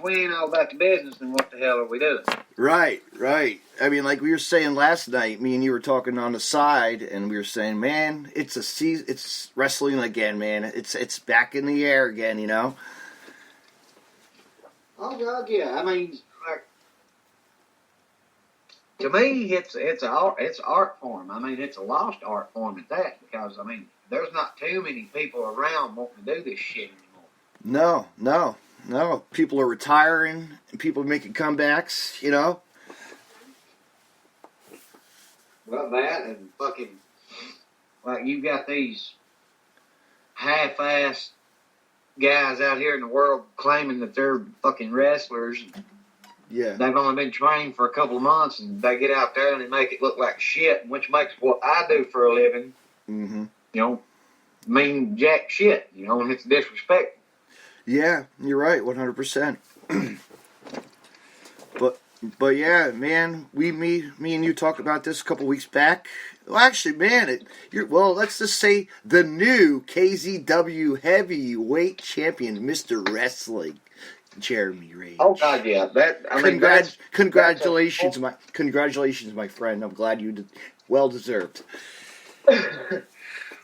we ain't all about the business, then what the hell are we doing? Right. I mean, like we were saying last night, me and you were talking on the side, and we were saying, man, it's wrestling again, man. It's back in the air again, you know? Oh, God, yeah. I mean, like, to me, it's art form. I mean, it's a lost art form at that, because, I mean, there's not too many people around wanting to do this shit anymore. No. People are retiring, and people are making comebacks, you know? Well, that and fucking, like, you got these half-assed guys out here in the world claiming that they're fucking wrestlers. Yeah. They've only been trained for a couple of months, and they get out there and they make it look like shit, which makes what I do for a living, Mm-hmm. you know, mean jack shit, you know, and it's disrespectful. Yeah, you're right, 100%. But yeah, man, me and you talked about this a couple weeks back. Well, actually, man, let's just say the new KZW heavyweight champion, Mr. Wrestling, Jermey Rage. Oh God, yeah, Congratulations, my friend. I'm glad you did. Well deserved.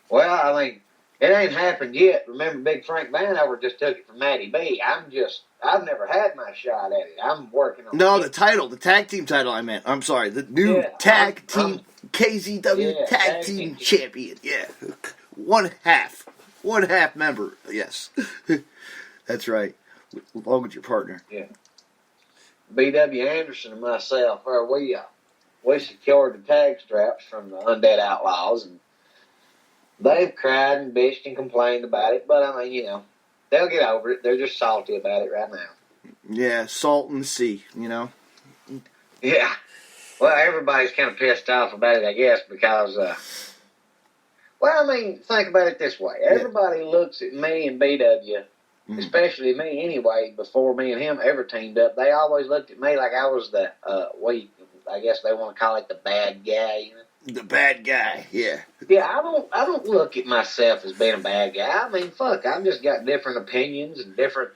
Well, I mean, it ain't happened yet. Remember, Big Frank Vanover just took it from Matty B. I've never had my shot at it. I'm working on the tag team title. I meant. I'm sorry, the new tag team KZW tag team champion. Yeah, one half member. Yes, that's right. Along with your partner. Yeah, B.W. Anderson and myself, we secured the tag straps from the Undead Outlaws, and they've cried and bitched and complained about it, but I mean, you know, they'll get over it. They're just salty about it right now. Yeah, salt in the sea, you know? Yeah. Well, everybody's kind of pissed off about it, I guess, because, well, I mean, think about it this way. Everybody looks at me and BW, especially me anyway, before me and him ever teamed up. They always looked at me like I was the, I guess they want to call it the bad guy, you know? The bad guy, yeah. Yeah, I don't look at myself as being a bad guy. I mean, fuck, I've just got different opinions and different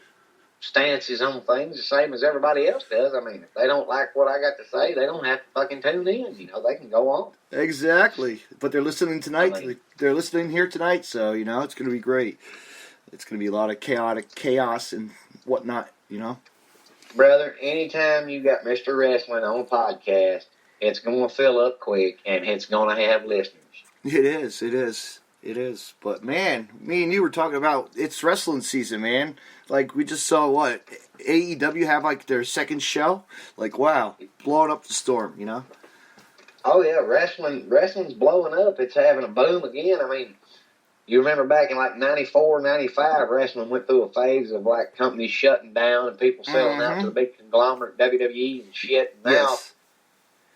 stances on things, the same as everybody else does. I mean, if they don't like what I got to say, they don't have to fucking tune in. You know, they can go on. Exactly. But they're listening tonight. They're listening here tonight, so, you know, it's going to be great. It's going to be a lot of chaos and whatnot, you know? Brother, anytime you got Mr. Wrestling on a podcast, it's going to fill up quick, and it's going to have listeners. It is. But, man, me and you were talking about it's wrestling season, man. Like, we just saw, AEW have, like, their second show? Like, wow, blowing up the storm, you know? Oh, yeah, wrestling's blowing up. It's having a boom again. I mean, you remember back in, like, 94, 95, wrestling went through a phase of, like, companies shutting down and people selling out to the big conglomerate WWE and shit. And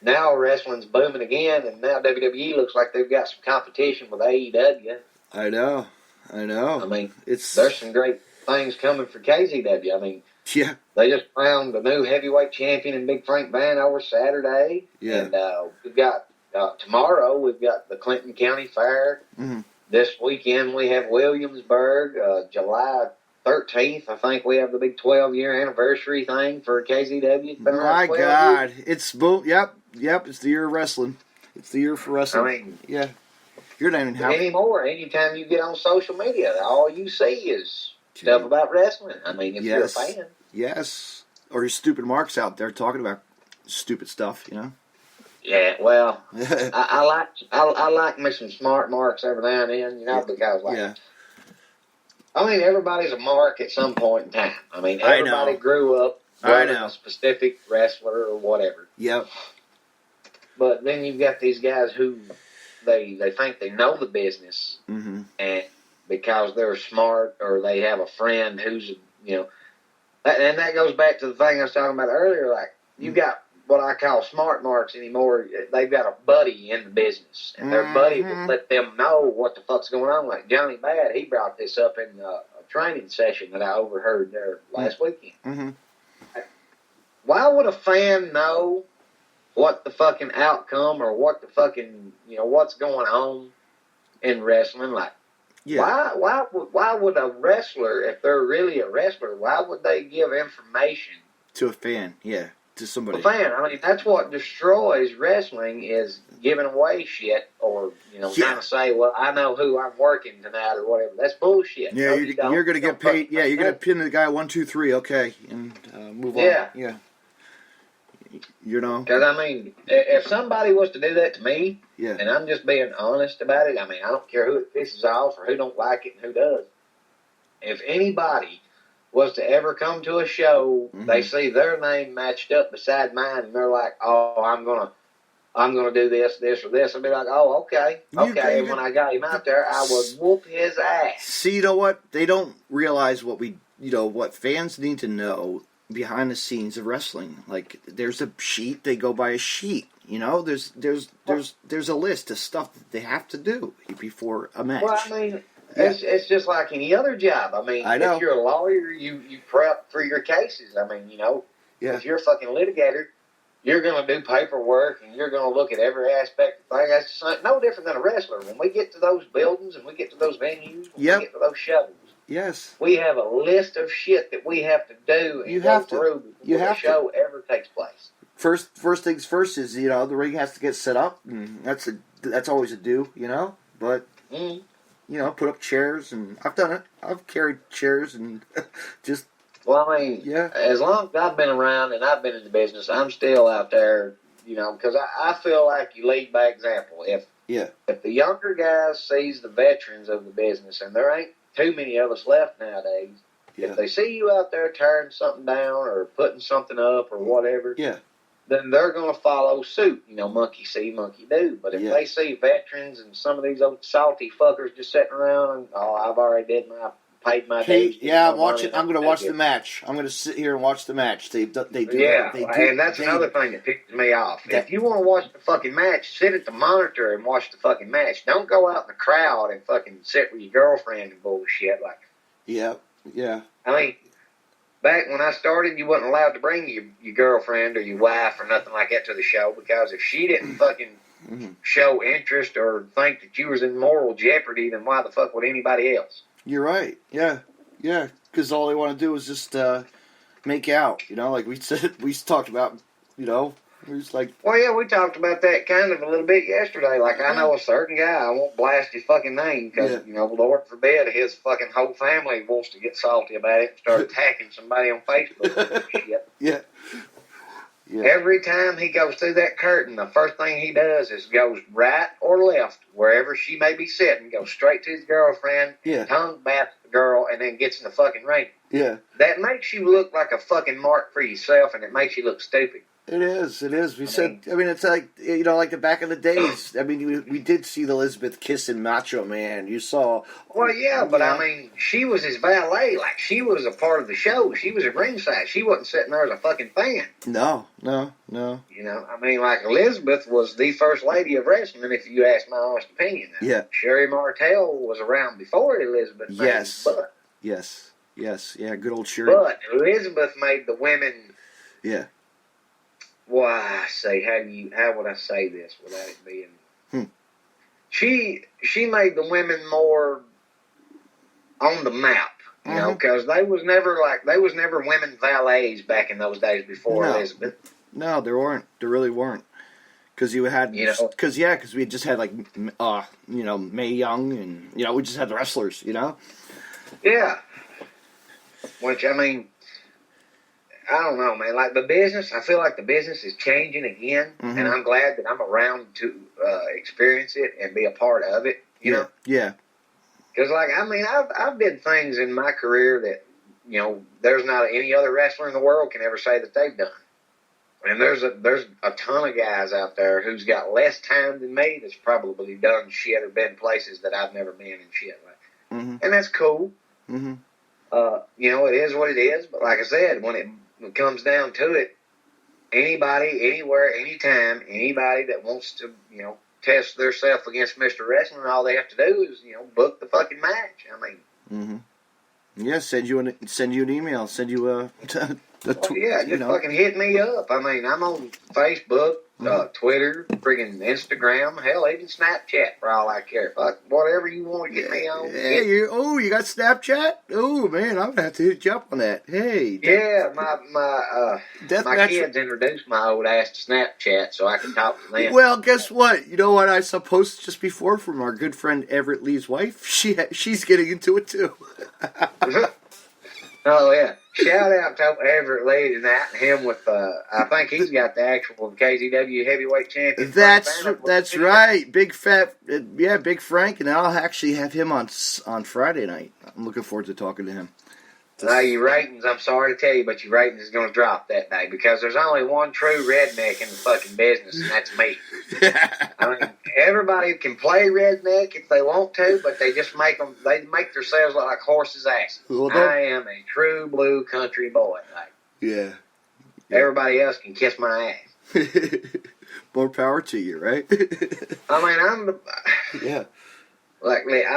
now wrestling's booming again, and now WWE looks like they've got some competition with AEW. I know. I mean, there's some great things coming for KZW. I mean, they just found the new heavyweight champion in Big Frank Vanover Saturday. Yeah. And we've got, tomorrow, we've got the Clinton County Fair. Mm-hmm. This weekend, we have Williamsburg, July 13th, I think we have the big 12-year anniversary thing for KZW. It's been My God. Years. It's boom. Yep. It's the year of wrestling. It's the year for wrestling. I mean, yeah. You're not even happy. Anymore. Anytime you get on social media, all you see is stuff about wrestling. I mean, if you're a fan. Yes. Or your stupid marks out there talking about stupid stuff, you know? Yeah, well, I like me some smart marks every now and then, you know, because, I mean, everybody's a mark at some point in time. I mean, everybody grew up loving a specific wrestler or whatever. Yep. But then you've got these guys who they think they know the business, and because they're smart or they have a friend who's, you know, and that goes back to the thing I was talking about earlier. Like, you got what I call smart marks anymore. They've got a buddy in the business, and their buddy will let them know what the fuck's going on. Like Johnny Bad, he brought this up in a training session that I overheard there last weekend. Why would a fan know what the fucking outcome or what the fucking, you know, what's going on in wrestling? Like, Yeah. Why would a wrestler, if they're really a wrestler, why would they give information to a fan? Yeah, to to somebody. a fan? I mean, that's what destroys wrestling, is giving away shit, or trying to say, well, I know who I'm working tonight or whatever. That's bullshit. Yeah, No, you're going to get paid. Yeah, you're going to pin the guy 1, 2, 3. Okay, and move on. Yeah. Because, I mean, if somebody was to do that to me, yeah, and I'm just being honest about it, I mean, I don't care who it pisses off or who don't like it and who does. If anybody was to ever come to a show, they see their name matched up beside mine, and they're like, oh, I'm gonna do this, or this, I'd be like, oh, okay. And when I got him out there, I would whoop his ass. See, you know what? They don't realize what fans need to know behind the scenes of wrestling. Like, there's a sheet, they go by a sheet. There's a list of stuff that they have to do before a match. Well, I mean, it's just like any other job. I mean, if you're a lawyer, you prep for your cases. I mean, if you're a fucking litigator, you're going to do paperwork, and you're going to look at every aspect of things. That's no different than a wrestler. When we get to those buildings and we get to those venues, when we get to those shows, we have a list of shit that we have to do and go through before the show ever takes place. First things first is, the ring has to get set up, and that's always a do, but, put up chairs, and I've done it. I've carried chairs and just... Well, I mean, as long as I've been around and I've been in the business, I'm still out there, because I feel like you lead by example. If the younger guys sees the veterans of the business, and there ain't too many of us left nowadays, if they see you out there tearing something down or putting something up or whatever, then they're going to follow suit. Monkey see, monkey do. But if they see veterans and some of these old salty fuckers just sitting around and, I've already paid my dues. I'm watching. I'm going to watch the match. I'm going to sit here and watch the match. They do. And that's another thing that pisses me off. If you want to watch the fucking match, sit at the monitor and watch the fucking match. Don't go out in the crowd and fucking sit with your girlfriend and bullshit. Yeah. I mean, back when I started, you wasn't allowed to bring your girlfriend or your wife or nothing like that to the show, because if she didn't fucking show interest or think that you was in moral jeopardy, then why the fuck would anybody else? You're right. Yeah. Because all they want to do is just make out. Like we talked about. We're just like. Well, yeah, we talked about that kind of a little bit yesterday. Like, I know a certain guy. I won't blast his fucking name because Lord forbid his fucking whole family wants to get salty about it and start attacking somebody on Facebook and shit. Yeah. Every time he goes through that curtain, the first thing he does is goes right or left, wherever she may be sitting, goes straight to his girlfriend, tongue bats the girl, and then gets in the fucking ring. Yeah. That makes you look like a fucking mark for yourself, and it makes you look stupid. It is. It's like, like the back in the days. I mean, we did see Elizabeth kissing Macho Man. You saw. Well, yeah, but I mean, she was his valet. Like, she was a part of the show. She was at ringside. She wasn't sitting there as a fucking fan. No. I mean, like, Elizabeth was the first lady of wrestling, if you ask my honest opinion. Sherry Martel was around before Elizabeth. Yes. Yeah, good old Sherry. But Elizabeth made the women. Yeah. Well, how would I say this without it being? She made the women more on the map, because they was never women valets back in those days before Elizabeth. No, there weren't. There really weren't. Because you had, because we just had Mae Young, and we just had the wrestlers, Yeah. Which, I mean, I don't know, man. Like, the business, I feel like the business is changing again, and I'm glad that I'm around to experience it and be a part of it, you know? Yeah. Because, like, I mean, I've did things in my career that, there's not any other wrestler in the world can ever say that they've done. And there's a ton of guys out there who's got less time than me that's probably done shit or been places that I've never been and shit. And that's cool. It is what it is. But like I said, when it comes down to it, anybody, anywhere, anytime, anybody that wants to, test themselves against Mr. Wrestling, all they have to do is, book the fucking match. I mean. Yeah, send you an email, send you a just fucking hit me up. I mean, I'm on Facebook, Twitter, friggin' Instagram, hell, even Snapchat for all I care. Fuck, whatever you want to get me on. Yeah, you got Snapchat? Oh man, I'm gonna have to hit you up on that. Hey. Yeah, my kids introduced my old ass to Snapchat so I could talk to them. Well, guess what? You know what I saw post just before from our good friend Everett Lee's wife? She's getting into it too. Oh yeah. Shout out to Everett Lee and that, and him with I think he's got the actual KZW heavyweight champion. That's right, Big Frank, and I'll actually have him on Friday night. I'm looking forward to talking to him. Your ratings, I'm sorry to tell you, but your ratings is going to drop that day because there's only one true redneck in the fucking business, and that's me. I mean, everybody can play redneck if they want to, but they just make themselves look like horses' asses. Well, I am a true blue country boy. Yeah. Everybody else can kiss my ass. More power to you, right? I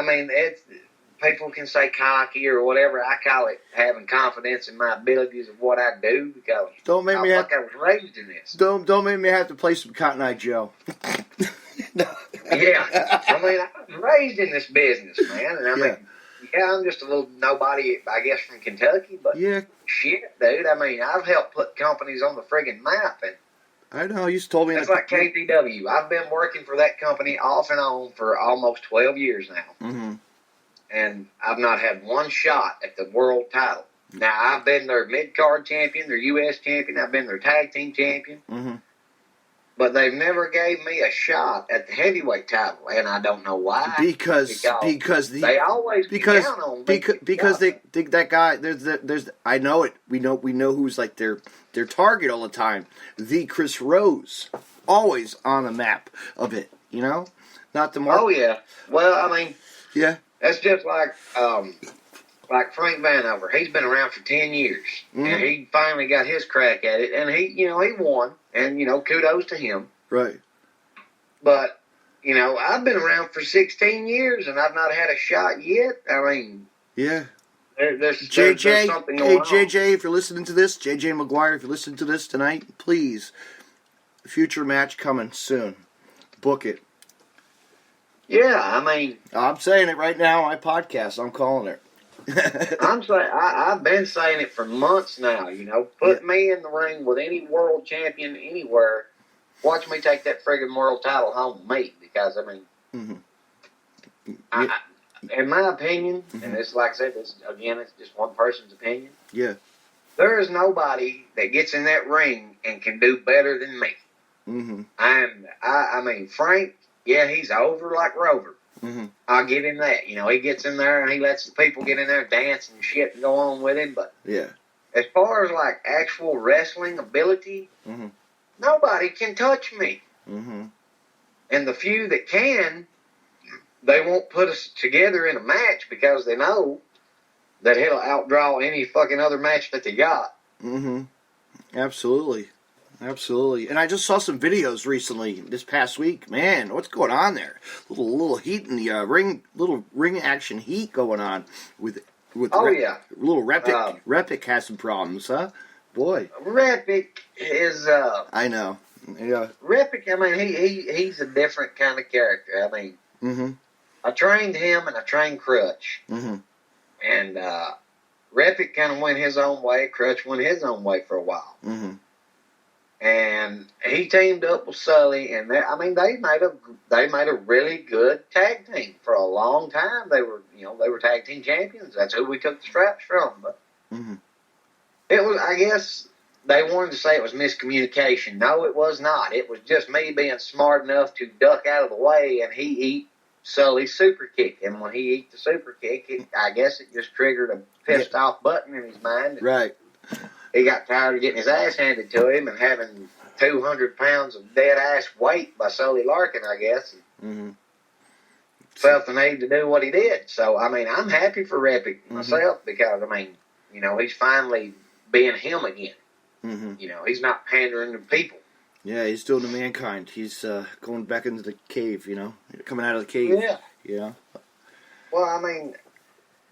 mean, it's. People can say cocky or whatever. I call it having confidence in my abilities of what I do because I was raised in this. Don't make me have to play some Cotton Eye Joe. Yeah. I mean, I was raised in this business, man. And I mean, I'm just a little nobody, I guess, from Kentucky. But shit, dude. I mean, I've helped put companies on the friggin' map. And I know. You told me. It's like KZW. I've been working for that company off and on for almost 12 years now. Mm-hmm. And I've not had one shot at the world title. Now, I've been their mid-card champion, their U.S. champion. I've been their tag team champion. Mm-hmm. But they've never gave me a shot at the heavyweight title, and I don't know why. Because they always count on me. Because they think that guy. There's I know it. We know who's like their target all the time. The Chris Rose, always on the map of it. You know, not the mark. Oh yeah. Well, I mean. Yeah. That's just like Frank Vanover. He's been around for 10 years, and he finally got his crack at it, and he won, and kudos to him. Right. But I've been around for 16 years, and I've not had a shot yet. I mean, yeah. There's something going on. JJ, if you're listening to this, JJ McGuire, if you're listening to this tonight, please, future match coming soon. Book it. Yeah, I mean... I'm saying it right now on my podcast. I'm calling it. I've been saying it for months now, Put me in the ring with any world champion anywhere. Watch me take that friggin' world title home with me. Because, I mean... in my opinion, and it's like I said, it's just one person's opinion. Yeah. There is nobody that gets in that ring and can do better than me. Mm-hmm. I mean, Frank... Yeah, he's over like Rover. Mm-hmm. I'll give him that. He gets in there and he lets the people get in there and dance and shit and go on with him. But as far as like actual wrestling ability, nobody can touch me. Mm-hmm. And the few that can, they won't put us together in a match because they know that he'll outdraw any fucking other match that they got. Mm-hmm. Absolutely. And I just saw some videos recently this past week. Man, what's going on there? Little heat in the ring, little ring action heat going on with little Repic. Repic has some problems, huh? Boy. Repic is I know. Yeah. Repic, I mean he's a different kind of character. I mean I trained him and I trained Crutch. Mm-hmm. And Repic kind of went his own way, Crutch went his own way for a while. Mm-hmm. And he teamed up with Sully, and they made a really good tag team for a long time. They were tag team champions. That's who we took the straps from. But it was, I guess, they wanted to say it was miscommunication. No, it was not. It was just me being smart enough to duck out of the way, and he eat Sully's super kick. And when he eat the super kick, I guess it just triggered a pissed off button in his mind. Right. He got tired of getting his ass handed to him and having 200 pounds of dead-ass weight by Sully Larkin, I guess. And felt the need to do what he did. So, I mean, I'm happy for Repic myself because, I mean, he's finally being him again. He's not pandering to people. Yeah, he's doing the mankind. He's going back into the cave, coming out of the cave. Yeah. Well, I mean...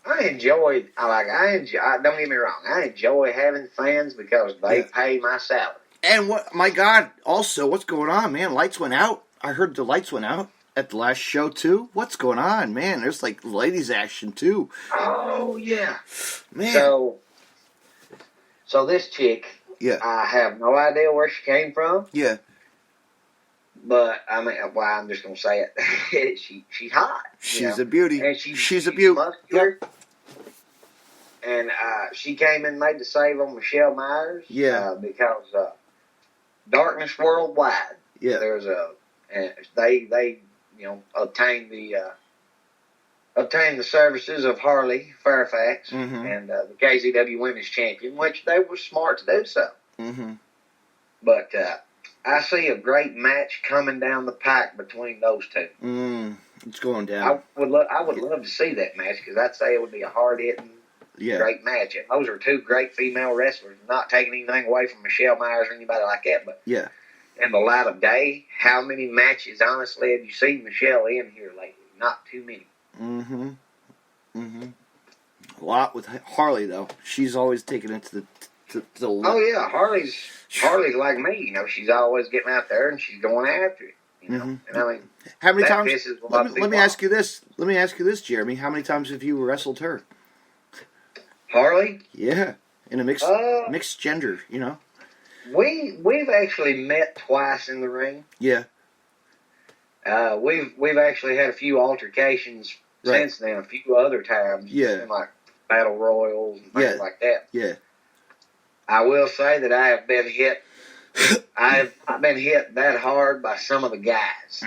don't get me wrong, I enjoy having fans because they pay my salary. And what? My God! Also, what's going on, man? Lights went out. I heard the lights went out at the last show too. What's going on, man? There's like ladies' action too. Oh yeah, man. So this chick, yeah, I have no idea where she came from. Yeah, but I mean, well, I'm just gonna say it. She's hot. She's a beauty. And she's a beauty. Muscular. Yep. And she came and made the save on Michelle Myers. Yeah. Because Darkness Worldwide. Yeah. There's they obtained the services of Harley Fairfax and the KZW Women's Champion, which they were smart to do so. Mm-hmm. But I see a great match coming down the pike between those two. It's going down. I would love to see that match because I'd say it would be a hard-hitting, great match. And those are two great female wrestlers. Not taking anything away from Michelle Myers or anybody like that, but in the light of day, how many matches, honestly, have you seen Michelle in here lately? Not too many. A lot with Harley though. She's always taken it to the Oh yeah, Harley's like me. She's always getting out there and she's going after it. And I mean, how many times? Let me ask you this. Let me ask you this, Jeremy. How many times have you wrestled her? Harley? Yeah, in a mixed gender. We've actually met twice in the ring. Yeah. We've actually had a few altercations since then, a few other times. Yeah. Like battle royals and things like that. Yeah. I will say that I have been hit. I've been hit that hard by some of the guys.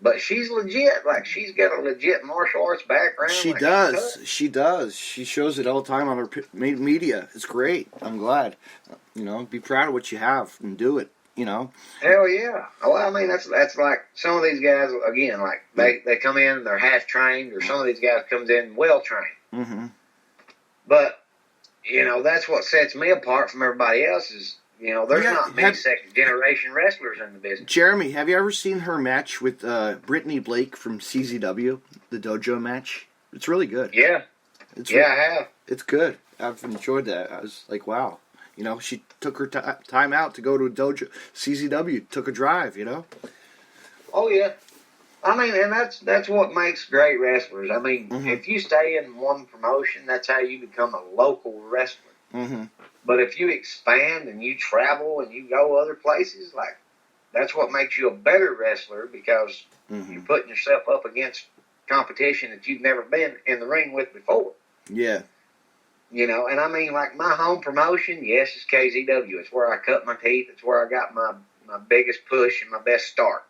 But she's legit. Like, she's got a legit martial arts background. She does. She does. She shows it all the time on her media. It's great. I'm glad. Be proud of what you have and do it. Hell yeah. Well, I mean, that's like some of these guys, again, like they come in and they're half trained, or some of these guys comes in well trained. But, that's what sets me apart from everybody else is, there's not many second-generation wrestlers in the business. Jeremy, have you ever seen her match with Brittany Blake from KZW, the dojo match? It's really good. Yeah. I have. It's good. I've enjoyed that. I was like, wow. She took her time out to go to a dojo. KZW took a drive, Oh, yeah. I mean, and that's what makes great wrestlers. I mean, if you stay in one promotion, that's how you become a local wrestler. But if you expand and you travel and you go other places, like, that's what makes you a better wrestler because you're putting yourself up against competition that you've never been in the ring with before. Yeah. And I mean, like, my home promotion, yes, it's KZW. It's where I cut my teeth. It's where I got my biggest push and my best start.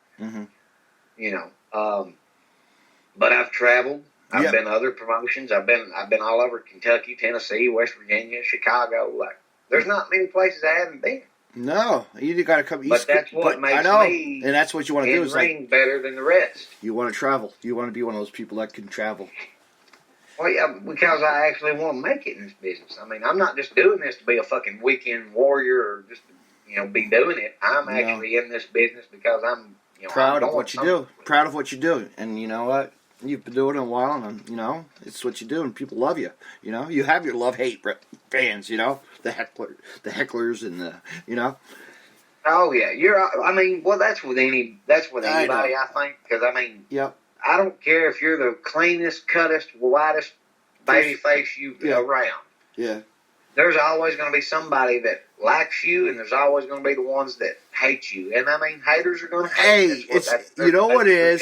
But I've traveled. I've been other promotions. I've been all over Kentucky, Tennessee, West Virginia, Chicago. Like, there's not many places I haven't been. No, you got to come east. But that's what makes me, and that's what you want to do is ring better than the rest. You want to travel. You want to be one of those people that can travel. Well, yeah, because I actually want to make it in this business. I mean, I'm not just doing this to be a fucking weekend warrior or just be doing it. I'm actually in this business because I'm proud of what you do. Proud of what you do, and you know what? You've been doing it a while, and it's what you do, and people love you. You have your love-hate fans. The hecklers, and the. Oh yeah, I mean, well, that's with anybody. I think because I mean, I don't care if you're the cleanest, cuttest, whitest baby face you've around. Yeah. There's always going to be somebody that likes you, and there's always going to be the ones that hate you. And I mean, haters are going to hate. You know what I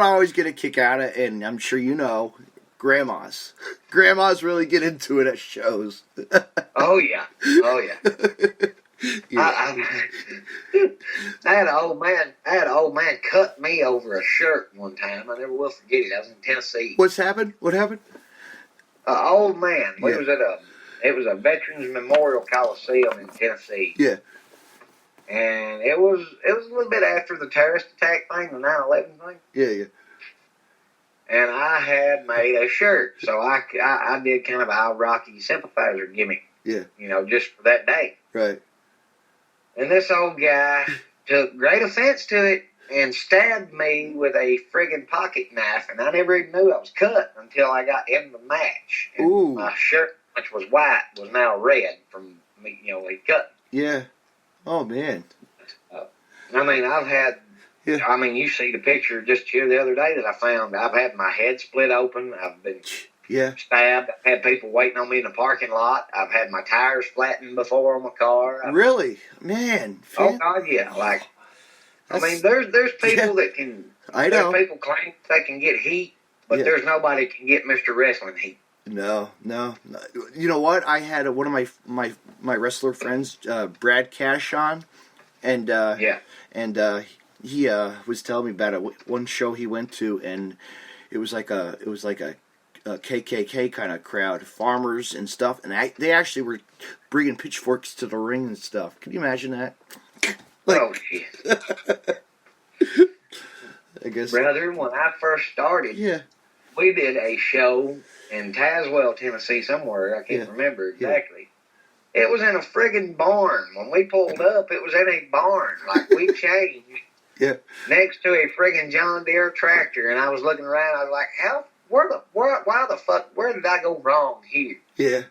always get a kick out of, and I'm sure grandmas. Grandmas really get into it at shows. Oh yeah. I had an old man cut me over a shirt one time. I never will forget it. I was in Tennessee. What happened? An old man. It was a Veterans Memorial Coliseum in Tennessee. Yeah. And it was a little bit after the terrorist attack thing, the 9/11 thing. Yeah. And I had made a shirt, so I did kind of a Rocky sympathizer gimmick. Yeah. Just for that day. Right. And this old guy took great offense to it and stabbed me with a friggin' pocket knife, and I never even knew I was cut until I got in the match. And my shirt, which was white, was now red from me, he cut. Yeah. Oh, man. I mean, I've had... Yeah. I mean, you see the picture just here the other day that I found. I've had my head split open. I've been stabbed. I've had people waiting on me in the parking lot. I've had my tires flattened before on my car. Really? Man. Oh, God, yeah. Like, I mean, there's people that can... I know. There's people claim they can get heat, but there's nobody can get Mr. Wrestling heat. No. You know what? I had one of my wrestler friends, Brad Cash, on, and he was telling me about one show he went to, and it was like a KKK kind of crowd, farmers and stuff, and they actually were bringing pitchforks to the ring and stuff. Can you imagine that? Oh shit! I guess, brother, when I first started, we did a show in Tazewell, Tennessee, somewhere. I can't remember exactly. It was in a friggin' barn. When we pulled up, it was in a barn. Like, we changed. Next to a friggin' John Deere tractor, and I was looking around. I was like, where did I go wrong here? Yeah.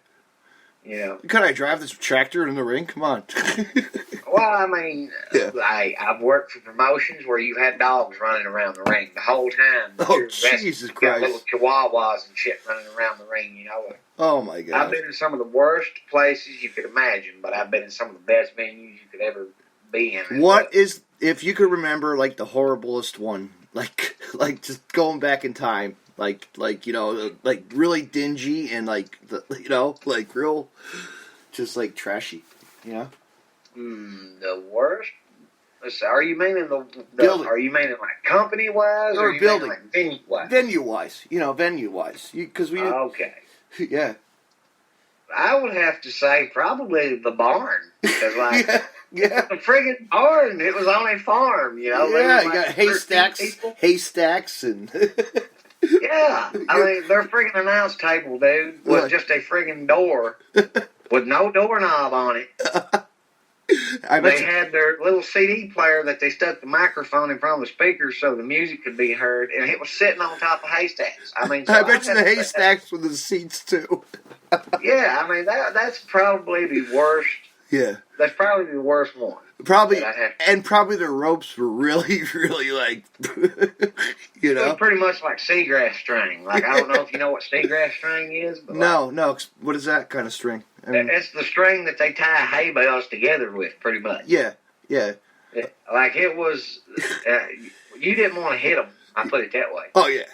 You know. Could I drive this tractor in the ring? Come on. Well, I mean, I've worked for promotions where you had dogs running around the ring the whole time. Oh, Jesus Christ. Got little chihuahuas and shit running around the ring, you know. Oh, my God. I've been in some of the worst places you could imagine, but I've been in some of the best venues you could ever be in. If you could remember, like, the horriblest one, like just going back in time, like you know, like really dingy and like like real, just like trashy, you know. The worst. Are you meaning the are you meaning like company wise or building like venue wise? Venue wise, because we okay. Yeah. I would have to say probably the barn because like. Yeah. The friggin' barn. It was on a farm, you know. Yeah, you got haystacks, and... Yeah. I mean, their friggin' announce table, dude, was just a friggin' door with no doorknob on it. They had their little CD player that they stuck the microphone in front of the speakers so the music could be heard, and it was sitting on top of haystacks. I mean, I bet you the haystacks were the seats, too. Yeah, I mean, that's probably the worst. Yeah. That's probably the worst one. Probably the ropes were really, really like, you know. It was pretty much like seagrass string. Like, I don't know if you know what seagrass string is. But no. What is that kind of string? I mean, it's the string that they tie hay bales together with, pretty much. Yeah. Like, it was, you didn't want to hit them, I put it that way. Oh, yeah.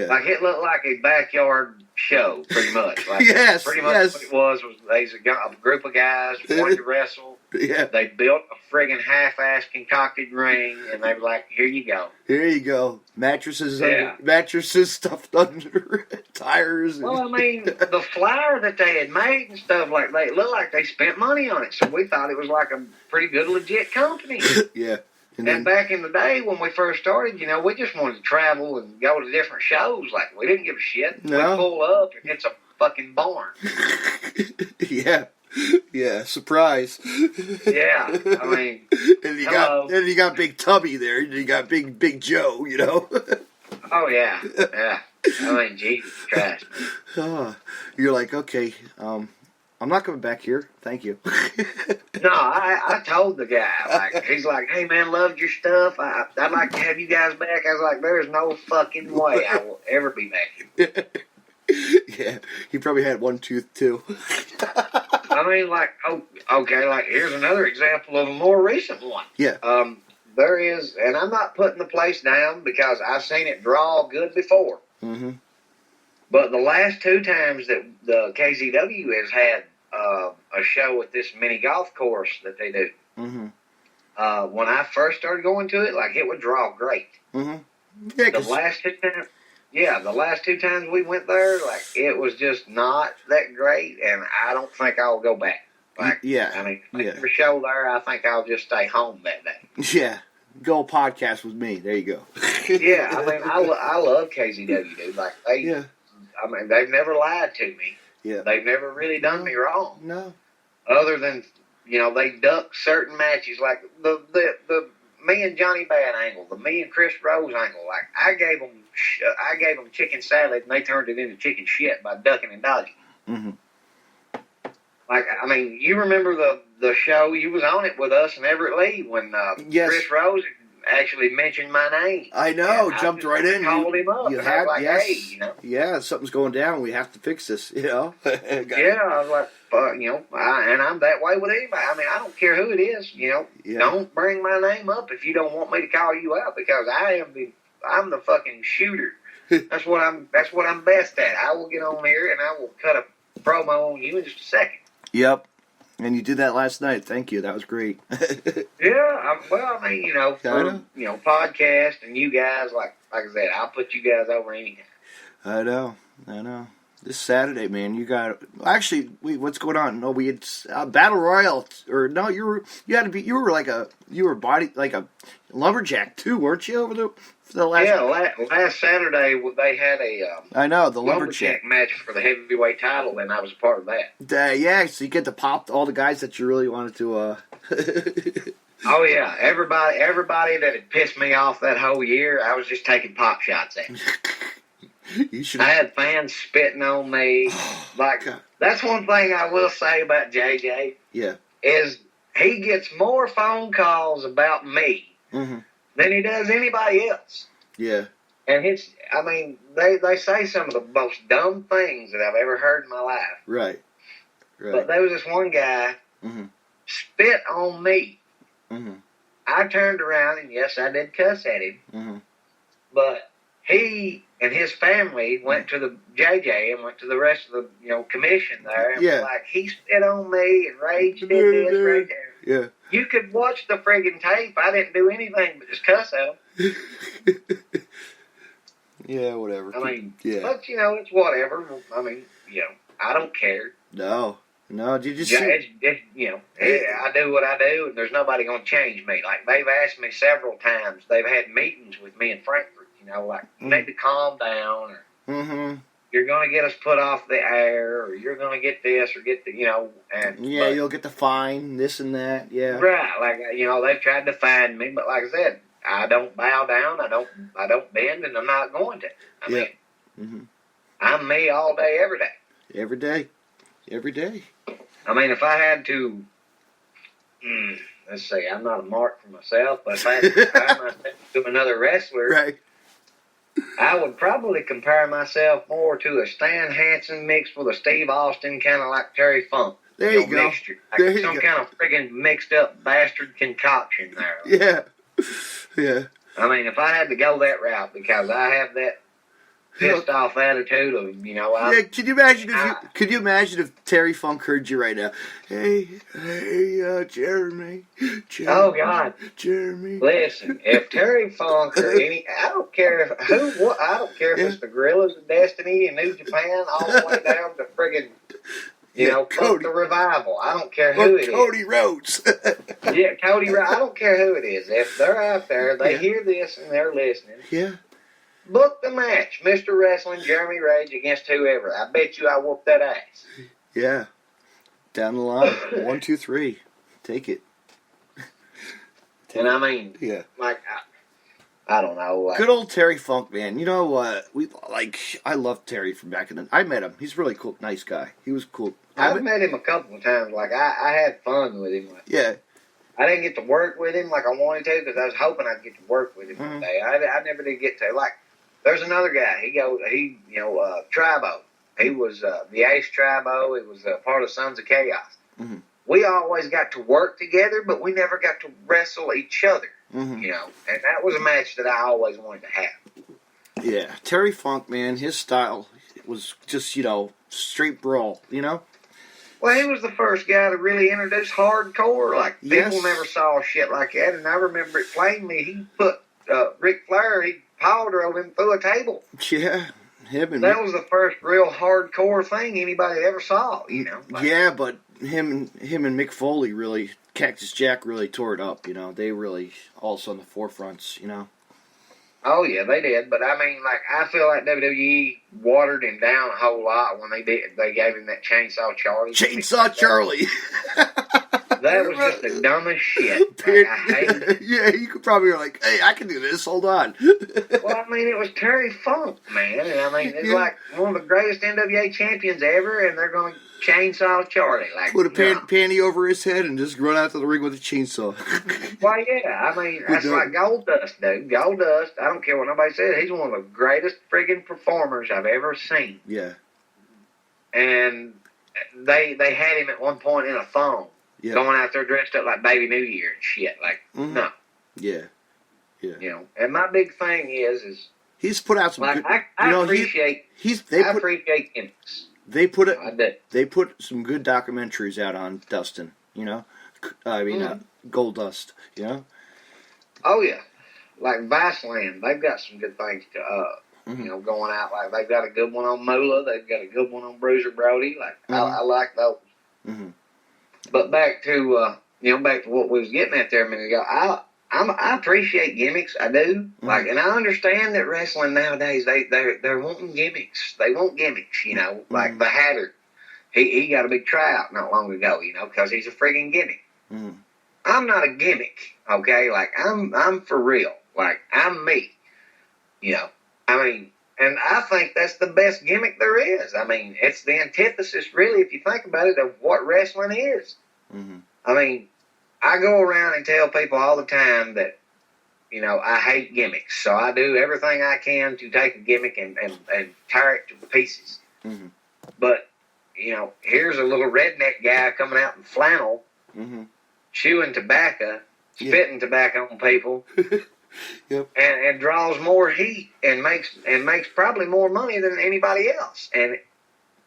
Like, it looked like a backyard show, pretty much. Like, pretty much what it was a group of guys wanted to wrestle. Yeah. They built a friggin' half-ass concocted ring, and they were like, here you go. Here you go. Mattresses stuffed under tires. Well, I mean, the flyer that they had made and stuff, like, they looked like they spent money on it, so we thought it was like a pretty good, legit company. Yeah. And back in the day when we first started, you know, we just wanted to travel and go to different shows. Like, we didn't give a shit. No. We pull up and it's a fucking barn. Yeah, surprise. Yeah, I mean, and you got Big Tubby there, and you got Big Joe, you know. Oh yeah. I mean, Jesus Christ. You're like, okay, I'm not coming back here. Thank you. No, I told the guy, like, he's like, hey man, loved your stuff. I'd like to have you guys back. I was like, there's no fucking way I will ever be back here. Yeah, he probably had one tooth too. I mean, like, okay, like, here's another example of a more recent one. Yeah. There is, and I'm not putting the place down because I've seen it draw good before. Mm-hmm. But the last two times that the KZW has had a show at this mini golf course that they do, when I first started going to it, like, it would draw great. Mm-hmm. Yeah, the last two times we went there, like, it was just not that great, and I don't think I'll go back. Like, I mean, if for show there, I think I'll just stay home that day. Yeah. Go podcast with me. There you go. Yeah, I mean, I love KZW, dude. Like, I mean, they've never lied to me. Yeah. They've never really done me wrong. No. Other than, you know, they duck certain matches, like the me and Johnny Bad angle, the me and Chris Rose angle. Like, I gave them chicken salad, and they turned it into chicken shit by ducking and dodging. Mm-hmm. Like, I mean, you remember the show, you was on it with us and Everett Lee when Yes. Chris Rose actually mentioned my name. I know, And jumped I right in. Called him up. You and had, I was like, yes, hey, you know. yeah, something's going down. We have to fix this, you know. Yeah, I was like, you know, and I'm that way with anybody. I mean, I don't care who it is, you know. Yeah. Don't bring my name up if you don't want me to call you out, because I'm the fucking shooter. That's what I'm best at. I will get on here and I will cut a promo on you in just a second. Yep. And you did that last night. Thank you. That was great. Yeah, I mean, you know, for you know, podcast and you guys, like I said, I'll put you guys over anyhow. I know. This Saturday, man, you got actually. Wait, what's going on? No, we had Battle Royal, or no, you were like a lumberjack too, weren't you? For the last. Yeah, last Saturday they had I know the lumberjack match for the heavyweight title, and I was a part of that. Yeah, so you get to pop all the guys that you really wanted to. Oh yeah, everybody that had pissed me off that whole year, I was just taking pop shots at. You should. I had fans spitting on me. Like, that's one thing I will say about JJ. Yeah. Is he gets more phone calls about me than he does anybody else. Yeah. And they say some of the most dumb things that I've ever heard in my life. Right. But there was this one guy spit on me. I turned around and yes, I did cuss at him. But he and his family went to the JJ and went to the rest of the commission there and was like, he spit on me and Rage did this, Rage that. Yeah. You could watch the friggin' tape. I didn't do anything but just cuss at him. Yeah, whatever. I mean, yeah. But it's whatever. I mean, I don't care. No. Did you see? I do what I do, and there's nobody gonna change me. Like they've asked me several times. They've had meetings with me in Frankfurt. Like you need to calm down, or you're gonna get us put off the air, or you're gonna get this, or get the, and you'll get the fine, this and that. Yeah. Right. Like they've tried to find me, but like I said, I don't bow down. I don't bend, and I'm not going to. I mean, I'm me all day, every day. Every day. Every day. I mean, if I had to, let's see, I'm not a mark for myself, but if I had to compare myself to another wrestler, right, I would probably compare myself more to a Stan Hansen mixed with a Steve Austin, kind of like Terry Funk. There you go. Mixture. Like some kind of friggin' mixed up bastard concoction there. Yeah. I mean, if I had to go that route, because I have that pissed off attitude of, yeah, could you imagine if Terry Funk heard you right now? Hey, Jermey. Oh God, Jermey. Listen, if Terry Funk or I don't care if it's the Gorillas of Destiny in New Japan all the way down to friggin', Cody, the Revival. I don't care who it is. Cody Rhodes. Yeah, Cody Rhodes. I don't care who it is. If they're out there, they hear this and they're listening. Yeah. Book the match, Mr. Wrestling, Jeremy Rage against whoever. I bet you I whoop that ass. Yeah. Down the line. 1, 2, 3. Take it. And I mean, like, I don't know. Like, good old Terry Funk, man. You know what? I love Terry from back in the. I met him. He's a really cool, nice guy. He was cool. I've met him a couple of times. Like, I had fun with him. Like, yeah. I didn't get to work with him like I wanted to because I was hoping I'd get to work with him one day. I never did get to. Like, there's another guy. Tribo. He was the Ace Tribo. He was part of Sons of Chaos. We always got to work together, but we never got to wrestle each other. And that was a match that I always wanted to have. Yeah, Terry Funk, man, his style was just straight brawl. Well, he was the first guy to really introduce hardcore. Like, people never saw shit like that, and I remember it plainly. He put Ric Flair, he power drove him through a table. Yeah, that was the first real hardcore thing anybody ever saw. Yeah, but him and Mick Foley really, Cactus Jack really tore it up. They really also on the forefronts. Oh yeah, they did. But I mean, like, I feel like WWE watered him down a whole lot when they gave him that Chainsaw Charlie. Chainsaw Charlie. That was just the dumbest shit. Like, I hate it. Yeah, you could probably be like, hey, I can do this. Hold on. Well, I mean, it was Terry Funk, man. And I mean, it's like one of the greatest NWA champions ever, and they're going to Chainsaw Charlie. Like, put a panty over his head and just run out to the ring with a chainsaw. Well, yeah, I mean, that's like Gold Dust, dude. Gold Dust, I don't care what nobody says, he's one of the greatest friggin' performers I've ever seen. Yeah. And they had him at one point in a thong, going out there dressed up like Baby New Year and shit. Like, no. Yeah. Yeah. You know, and my big thing is he's put out some like, good... I appreciate gimmicks. They put some good documentaries out on Dustin, you know? I mean, Gold Dust, you know? Oh, yeah. Like Viceland, they've got some good things to, you know, going out. Like, they've got a good one on Moolah. They've got a good one on Bruiser Brody. Like, I like those. But back to, back to what we was getting at there a minute ago, I appreciate gimmicks. I do. Like, and I understand that wrestling nowadays, they're wanting gimmicks. They want gimmicks, you know. Like the Hatter. He got a big tryout not long ago, you know, because he's a friggin' gimmick. I'm not a gimmick, okay? Like, I'm for real. Like, I'm me. You know, I mean, and I think that's the best gimmick there is. I mean, it's the antithesis, really, if you think about it, of what wrestling is. I mean, I go around and tell people all the time that, you know, I hate gimmicks. So I do everything I can to take a gimmick and tear it to pieces. But, you know, here's a little redneck guy coming out in flannel, chewing tobacco, spitting tobacco on people, and draws more heat and makes probably more money than anybody else. And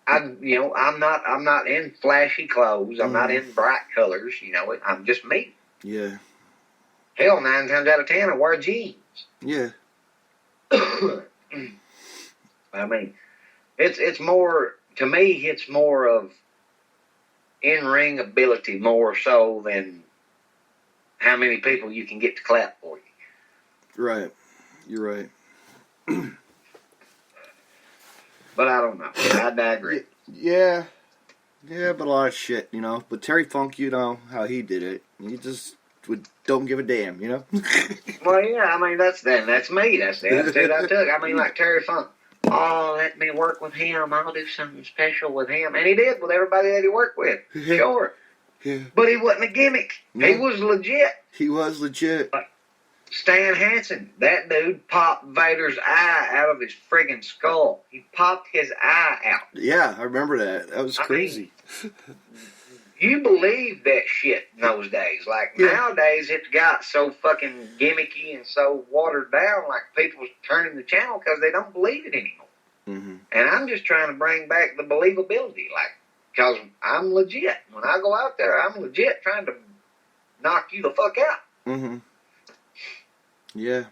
I'm not in flashy clothes. I'm not in bright colors. You know, I'm just me. Yeah. Hell, 9 times out of 10, I wear jeans. Yeah. I mean, it's more, to me, it's more of in-ring ability more so than how many people you can get to clap for you. Right. You're right. But I don't know. I digress. Yeah, but a lot of shit, you know. But Terry Funk, you know how he did it. He just don't give a damn, you know. Well, yeah, I mean that's me. That's the attitude I took. I mean, like Terry Funk. Oh, let me work with him. I'll do something special with him, and he did with everybody that he worked with. Sure. Yeah. But he wasn't a gimmick. No. He was legit. He was legit. Stan Hansen, that dude popped Vader's eye out of his friggin' skull. He popped his eye out. Yeah, I remember that. That was crazy. I mean, you believe that shit in those days. Like, nowadays, it's got so fucking gimmicky and so watered down, like people's turning the channel because they don't believe it anymore. And I'm just trying to bring back the believability, like, because I'm legit. When I go out there, I'm legit trying to knock you the fuck out. Yeah.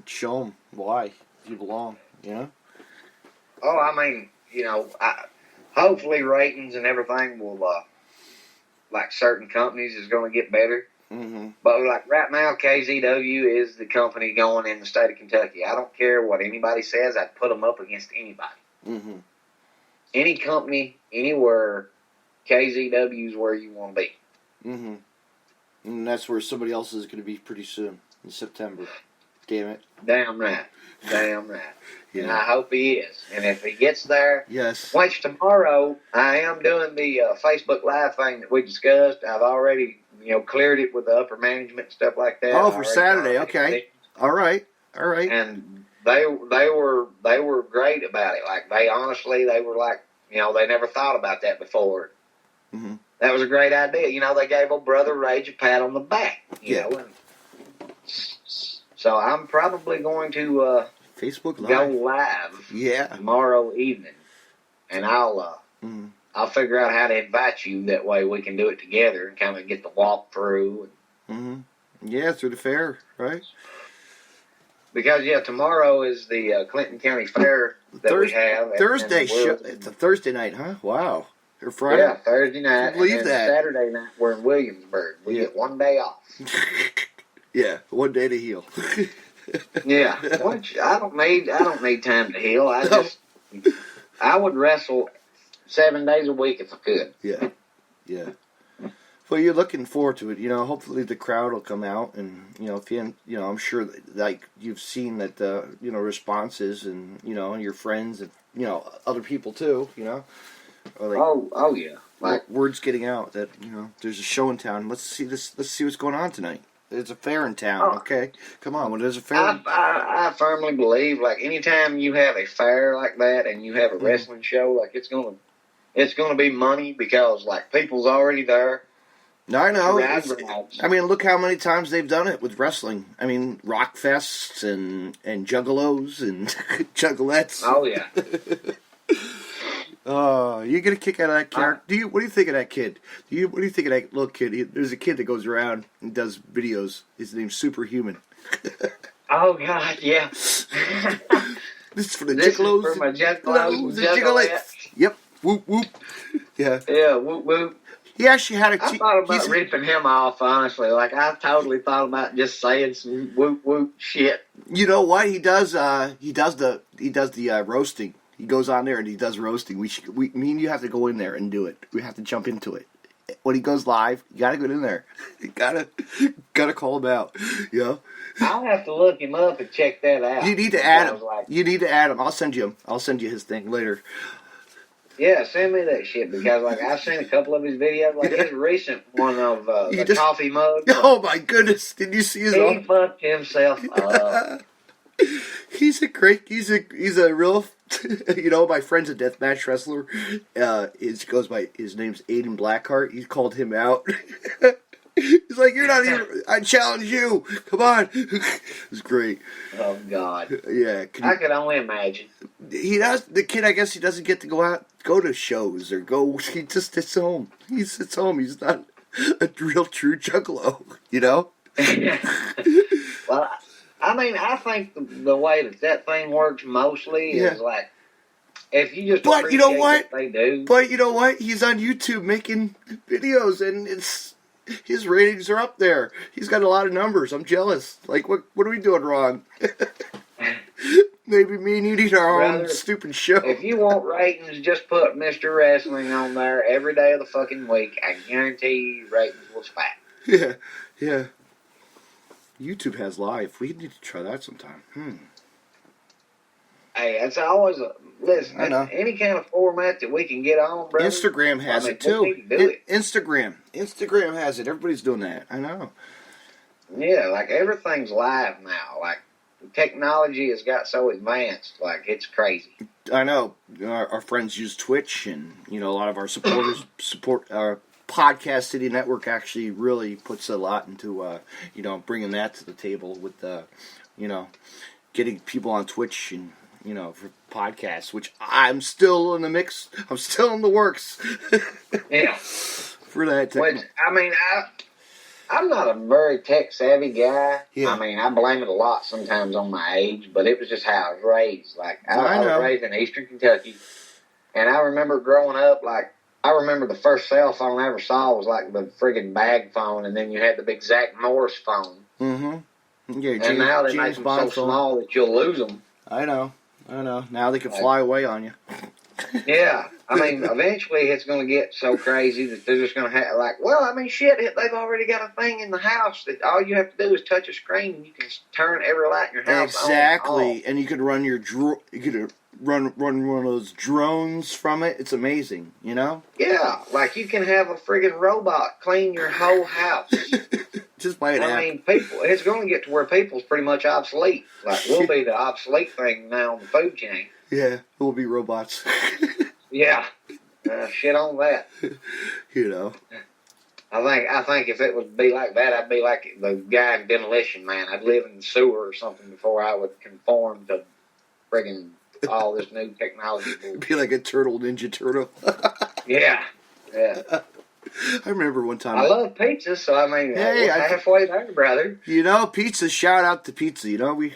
Show them why you belong, you know? Oh, I mean, you know, hopefully ratings and everything will, like certain companies, is going to get better. But like right now, KZW is the company going in the state of Kentucky. I don't care what anybody says. I'd put them up against anybody. Any company, anywhere, KZW is where you want to be. And that's where somebody else is going to be pretty soon. In September. Damn it. Damn right. Yeah. And I hope he is. And if he gets there, which tomorrow I am doing the Facebook Live thing that we discussed. I've already, cleared it with the upper management and stuff like that. Oh, for Saturday. Okay. All right. And they were great about it. Like they were like, they never thought about that before. That was a great idea. They gave old Brother Rage a pat on the back. You know. And so I'm probably going to Facebook Live. go live tomorrow evening, and I'll figure out how to invite you. That way we can do it together and kind of get the walkthrough. Yeah, through the fair, right? Because tomorrow is the Clinton County Fair that we have. Thursday show. It's a Thursday night, huh? Wow. Or Friday? Yeah, Thursday night. I believe that. Saturday night we're in Williamsburg. We get one day off. Yeah, one day to heal. Yeah, I don't need time to heal. I would wrestle 7 days a week if I could. Yeah. Well, you're looking forward to it. Hopefully the crowd will come out, and if you, I'm sure like you've seen that the responses, and your friends and other people too, Or like, oh yeah. Like word's getting out that there's a show in town. Let's see this. Let's see what's going on tonight. There's a fair in town. Okay, come on. When there's a fair, I firmly believe like anytime you have a fair like that and you have a wrestling show, like it's gonna be money because like people's already there. I know. I mean, look how many times they've done it with wrestling. I mean, rock fests and juggalos and juggalettes. Oh yeah. You get a kick out of that character. What do you think of that kid? What do you think of that little kid? There's a kid that goes around and does videos. His name's Superhuman. Oh God, yeah. This is for the juggalos. For my juggalos and juggalettes. Yep. Whoop whoop. Yeah. Yeah. Whoop whoop. He actually had I thought about ripping him off, honestly. Like, I totally thought about just saying some whoop whoop shit. You know what he does? He does the roasting. He goes on there and he does roasting. Me and you have to go in there and do it. We have to jump into it. When he goes live, you gotta go in there. You gotta call him out. You know? I'll have to look him up and check that out. You need to add him. You need to add him. I'll send you him. I'll send you his thing later. Yeah, send me that shit because like I've seen a couple of his videos. Like his recent one of the coffee mug. Oh my goodness! Did you see his? He fucked himself up. He's a real. My friend's a deathmatch wrestler. His name's Aiden Blackheart. He called him out. He's like, you're not even. I challenge you. Come on. It's great. Oh God. Yeah. I could only imagine. He does. The kid, I guess, he doesn't get to go to shows or go. He just sits home. He sits home. He's not a real true juggalo. Well, I mean, I think the way that thing works mostly is like if you just. But you know what? They do. But you know what? He's on YouTube making videos, and his ratings are up there. He's got a lot of numbers. I'm jealous. Like, what are we doing wrong? Maybe me and you need our own stupid show. If you want ratings, just put Mr. Wrestling on there every day of the fucking week. I guarantee you ratings will spike. Yeah. YouTube has live. We need to try that sometime. Hey, it's always listen. I know. Any kind of format that we can get on, bro. Instagram has it too. Instagram has it. Everybody's doing that. I know. Yeah, like everything's live now. Like technology has got so advanced. Like it's crazy. I know. Our friends use Twitch, and a lot of our supporters support our Podcast City Network. Actually, really puts a lot into bringing that to the table with getting people on Twitch and. For podcasts, which I'm still in the mix. I'm still in the works. Yeah. For that. Which, I mean, I'm not a very tech savvy guy. Yeah. I mean, I blame it a lot sometimes on my age, but it was just how I was raised. Like, I was raised in Eastern Kentucky, and I remember growing up, like, I remember the first cell phone I ever saw was like the friggin' bag phone, and then you had the big Zach Morris phone. Mm-hmm. Yeah, and now they make them so small that you'll lose them. I know. Now they can fly away on you. Yeah. I mean, eventually it's going to get so crazy that they're just going to have, shit, they've already got a thing in the house that all you have to do is touch a screen and you can turn every light in your house on. Exactly. And you could run run one of those drones from it. It's amazing, Yeah. Like you can have a friggin' robot clean your whole house. Just by an app. I mean, it's going to get to where people's pretty much obsolete. Like, we'll be the obsolete thing now on the food chain. Yeah, we'll be robots. Yeah. Shit on that. I think if it would be like that, I'd be like the guy in Demolition Man. I'd live in the sewer or something before I would conform to friggin' all this new technology. Be like a Ninja Turtle. Yeah. I remember one time. I love pizza, so I mean, halfway there, brother. Pizza. Shout out to pizza.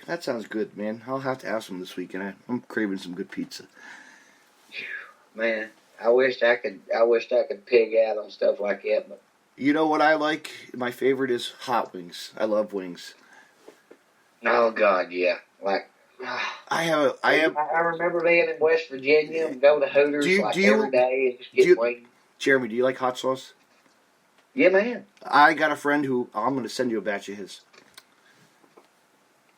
That sounds good, man. I'll have to have some this weekend. I'm craving some good pizza. Man, I wished I could pig out on stuff like that, but. You know what I like? My favorite is hot wings. I love wings. Oh God, yeah. Like. I remember being in West Virginia and go to Hooters every day and just get wings. Jeremy, do you like hot sauce? Yeah, man. I got a friend who I'm going to send you a batch of his.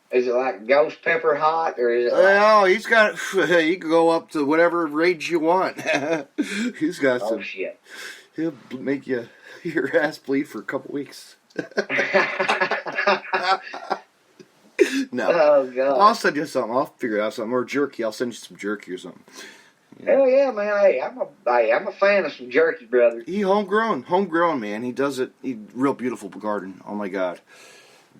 Is it like ghost pepper hot, or is it? Oh, he's got. He can go up to whatever range you want. He's got some. Oh shit! He'll make your ass bleed for a couple weeks. No. Oh god! I'll send you something. I'll figure out something, or jerky. I'll send you some jerky or something. Yeah. Hell yeah, man! Hey, I'm a fan of some jerky, brother. He homegrown, man. He does it. Real beautiful garden. Oh my god,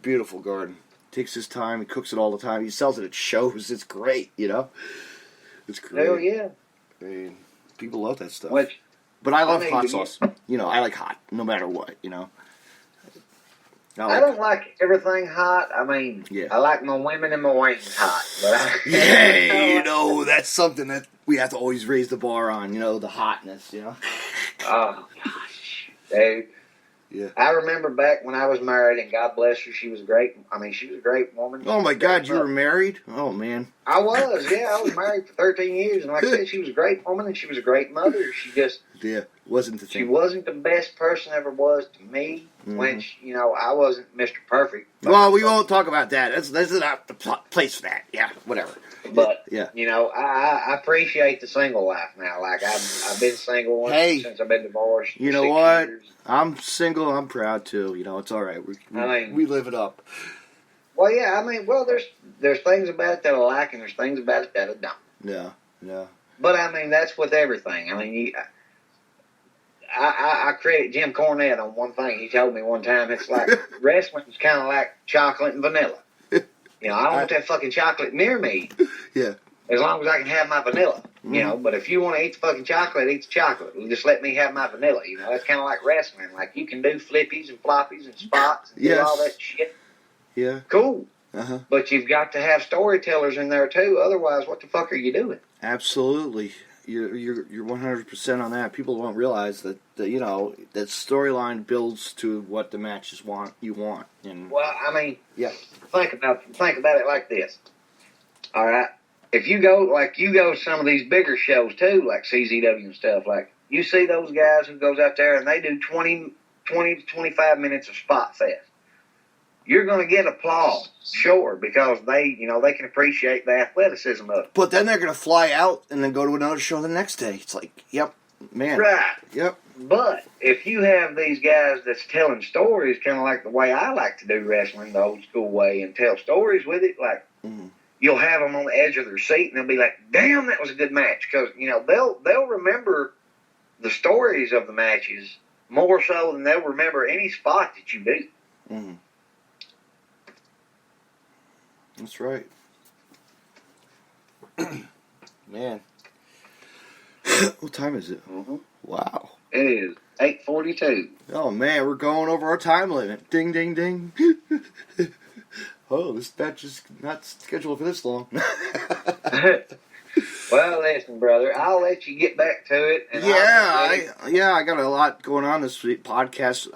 beautiful garden. Takes his time. He cooks it all the time. He sells it at shows. It's great. It's great. Hell yeah! I mean, people love that stuff. But I love hot sauce. I like hot, no matter what. I don't like everything hot. I mean, I like my women and my wings hot. But that's something that we have to always raise the bar on. The hotness. Oh gosh, dude. Yeah. I remember back when I was married, and God bless her, she was great. I mean, she was a great woman. Oh my God, you were married? Oh man. I was. Yeah, I was married for 13 years, and like I said, she was a great woman, and she was a great mother. She just wasn't the thing. She wasn't the best person ever was to me. When I wasn't Mr. Perfect. Well, we won't talk about that. That's not the place for that. Yeah, whatever. But I appreciate the single life now. Like I've been single since I've been divorced. You know what? Years. I'm single. I'm proud too. It's all right. We live it up. Well, yeah. I mean, there's things about it that I like, and there's things about it that I don't. Yeah. But I mean, that's with everything. I mean, I credit Jim Cornette on one thing. He told me one time, it's like wrestling's kind of like chocolate and vanilla. I don't want that fucking chocolate near me. Yeah. As long as I can have my vanilla. But if you want to eat the fucking chocolate, eat the chocolate. Just let me have my vanilla. That's kind of like wrestling. Like, you can do flippies and floppies and spots and do all that shit. Yeah. Cool. Uh-huh. But you've got to have storytellers in there, too. Otherwise, what the fuck are you doing? Absolutely. You're 100% on that. People don't realize that that storyline builds to what the matches you want. And well, I mean, think about it like this. All right, if you go to some of these bigger shows too, like KZW and stuff, like you see those guys who goes out there and they do 20 to 25 minutes of spot fest. You're going to get applause, sure, because they can appreciate the athleticism of it. But then they're going to fly out and then go to another show the next day. It's like, yep, man. Right. Yep. But if you have these guys that's telling stories, kind of like the way I like to do wrestling, the old school way, and tell stories with it, like you'll have them on the edge of their seat, and they'll be like, "Damn, that was a good match," because they'll remember the stories of the matches more so than they'll remember any spot that you do. Mm-hmm. That's right. Man. What time is it? Mm-hmm. Wow. It is 8:42. Oh, man, we're going over our time limit. Ding, ding, ding. Oh, this match is not scheduled for this long. Well, listen, brother, I'll let you get back to it. And I got a lot going on this week. PodCast.